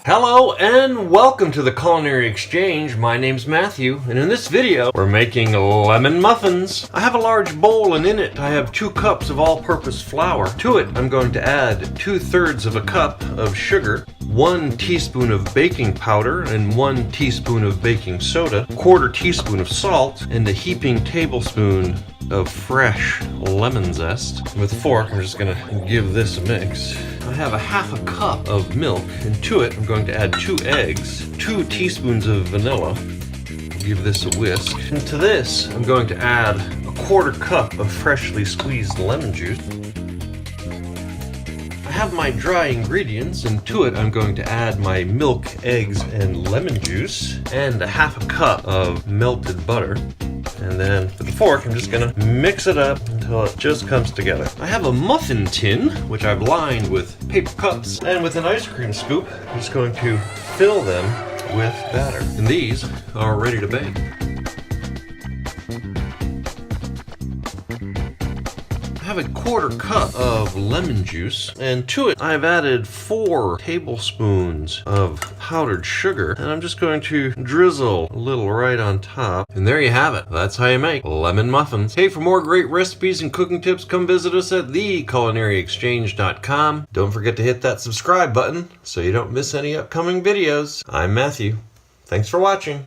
Hello and welcome to the Culinary Exchange. My name's Matthew, and in this video we're making lemon muffins. I have a large bowl, and in it I have 2 cups of all-purpose flour. To it I'm going to add 2/3 of a cup of sugar, 1 teaspoon of baking powder and 1 teaspoon of baking soda, 1/4 teaspoon of salt, and a heaping tablespoon of fresh lemon zest. With a fork I'm just gonna give this a mix. I have a 1/2 cup of milk, and to it I'm going to add 2 eggs, 2 teaspoons of vanilla. Give this a whisk. And to this I'm going to add a 1/4 cup of freshly squeezed lemon juice. I have my dry ingredients, and to it I'm going to add my milk, eggs, and lemon juice, and a 1/2 cup of melted butter. And then with the fork, I'm just gonna mix it up until it just comes together. I have a muffin tin, which I've lined with paper cups, and with an ice cream scoop, I'm just going to fill them with batter. And these are ready to bake. I have a 1/4 cup of lemon juice, and to it I've added 4 tablespoons of powdered sugar, and I'm just going to drizzle a little right on top. And there you have it. That's how you make lemon muffins. Hey, for more great recipes and cooking tips, come visit us at theculinaryexchange.com. Don't forget to hit that subscribe button so you don't miss any upcoming videos. I'm Matthew. Thanks for watching.